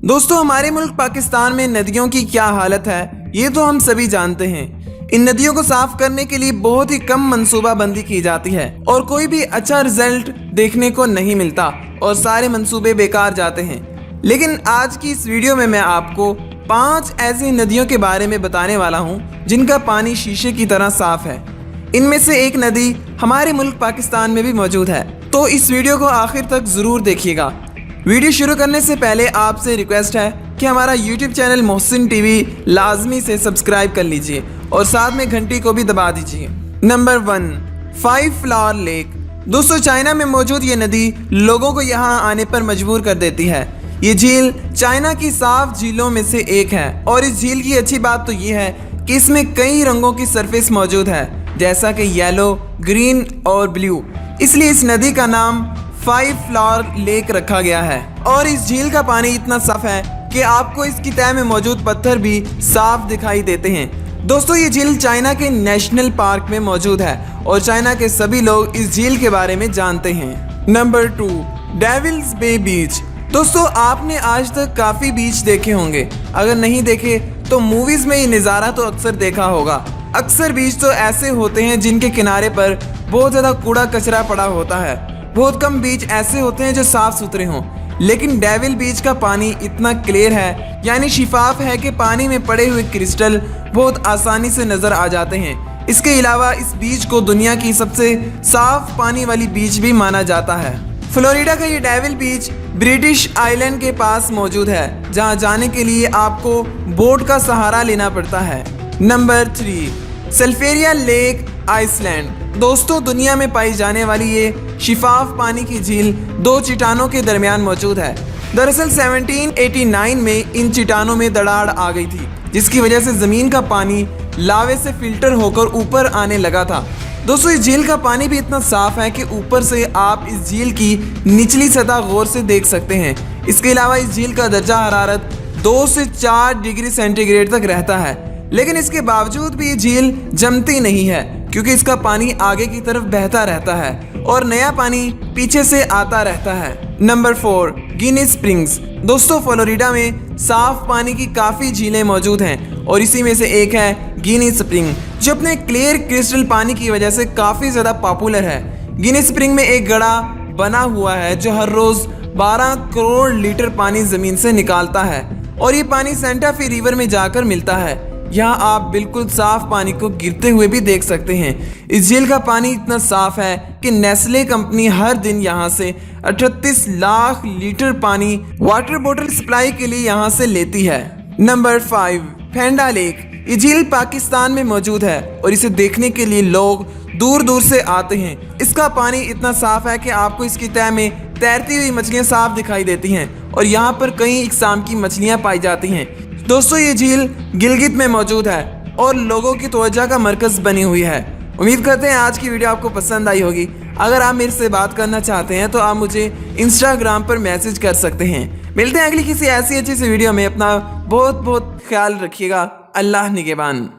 दोस्तों, हमारे मुल्क पाकिस्तान में नदियों की क्या हालत है ये तो हम सभी जानते हैं। इन नदियों को साफ करने के लिए बहुत ही कम मंसूबाबंदी की जाती है और कोई भी अच्छा रिजल्ट देखने को नहीं मिलता और सारे मंसूबे बेकार जाते हैं। लेकिन आज की इस वीडियो में मैं आपको 5 ऐसी नदियों के बारे में बताने वाला हूँ जिनका पानी शीशे की तरह साफ है। इनमें से एक नदी हमारे मुल्क पाकिस्तान में भी मौजूद है, तो इस वीडियो को आखिर तक ज़रूर देखिएगा। वीडियो शुरू करने से पहले आपसे रिक्वेस्ट है कि हमारा यूट्यूब चैनल मोहसिन टीवी लाजमी से सब्सक्राइब कर लीजिए और साथ में घंटी को भी दबा दीजिए। Number 1, 5 flower lake. दोस्तों, चाइना में मौजूद ये नदी लोगों को यहाँ आने पर मजबूर कर देती है। ये झील चाइना की साफ झीलों में से एक है और इस झील की अच्छी बात तो ये है कि इसमें कई रंगों की सरफेस मौजूद है, जैसा कि येलो, ग्रीन और ब्लू। इसलिए इस नदी का नाम 5 फ्लावर लेक रखा गया है। और इस झील का पानी इतना साफ है कि आपको इसकी तह में मौजूद पत्थर भी साफ दिखाई देते हैं। दोस्तों, ये झील चाइना के नेशनल पार्क में मौजूद है और चाइना के सभी लोग इस झील के बारे में जानते हैं। नंबर 2, डेविल्स बे बीच। दोस्तों, आपने आज तक काफ़ी बीच देखे होंगे, अगर नहीं देखे तो मूवीज़ में ये नज़ारा तो अक्सर देखा होगा। अक्सर बीच तो ऐसे होते हैं जिनके किनारे पर बहुत ज़्यादा कूड़ा कचरा पड़ा होता है। बहुत कम बीच ऐसे होते हैं जो साफ़ सुथरे हों, लेकिन डेविल बीच का पानी इतना क्लियर है, यानी शिफाफ है कि पानी में पड़े हुए क्रिस्टल बहुत आसानी से नज़र आ जाते हैं। इसके अलावा इस बीच को दुनिया की सबसे साफ पानी वाली बीच भी माना जाता है। फ्लोरिडा का ये डेविल बीच ब्रिटिश आइलैंड के पास मौजूद है, जहां जाने के लिए आपको बोट का सहारा लेना पड़ता है। नंबर 3, सल्फेरिया लेक, आइसलैंड। दोस्तों, दुनिया में पाई जाने वाली ये शिफाफ पानी की झील 2 चट्टानों के दरमियान मौजूद है। दरअसल 1789 में इन चट्टानों में दरार आ गई थी, जिसकी वजह से ज़मीन का पानी लावे से फिल्टर होकर ऊपर आने लगा था। दोस्तों, इस झील का पानी भी इतना साफ है कि ऊपर से आप इस झील की निचली सतह गौर से देख सकते हैं। इसके अलावा इस झील का दर्जा हरारत 2 से 4 डिग्री सेंटीग्रेड तक रहता है, लेकिन इसके बावजूद भी ये झील जमती नहीं है क्योंकि इसका पानी आगे की तरफ बहता रहता है और नया पानी पीछे से आता रहता है। नंबर 4, गिनी स्प्रिंग्स। दोस्तों, फ्लोरिडा में साफ पानी की काफ़ी झीलें मौजूद हैं और इसी में से एक है गिनी स्प्रिंग, जो अपने क्लियर क्रिस्टल पानी की वजह से काफ़ी ज़्यादा पॉपुलर है। गिनी स्प्रिंग में एक गड़ा बना हुआ है जो हर रोज़ 12 करोड़ लीटर पानी ज़मीन से निकालता है और ये पानी सेंटा फी रिवर में जाकर मिलता है। यहाँ आप बिल्कुल साफ पानी को गिरते हुए भी देख सकते हैं। इस झील का पानी इतना साफ है कि नेस्ले कंपनी हर दिन यहाँ से 38 लाख लीटर पानी वाटर बोतल सप्लाई के लिए यहाँ से लेती है। नंबर 5, फेंडा लेक। ये झील पाकिस्तान में मौजूद है और इसे देखने के लिए लोग दूर दूर से आते हैं। इसका पानी इतना साफ है कि आपको इसकी तह में तैरती हुई मछलियाँ साफ दिखाई देती हैं और यहाँ पर कई इकसाम की मछलियाँ पाई जाती हैं। दोस्तों, ये झील गिलगित में मौजूद है और लोगों की तवज्जो का मरकज़ बनी हुई है। उम्मीद करते हैं आज की वीडियो आपको पसंद आई होगी। अगर आप मेरे से बात करना चाहते हैं तो आप मुझे इंस्टाग्राम पर मैसेज कर सकते हैं। मिलते हैं अगली किसी ऐसी अच्छी सी वीडियो में। अपना बहुत बहुत ख्याल रखिएगा। अल्लाह निगहबान।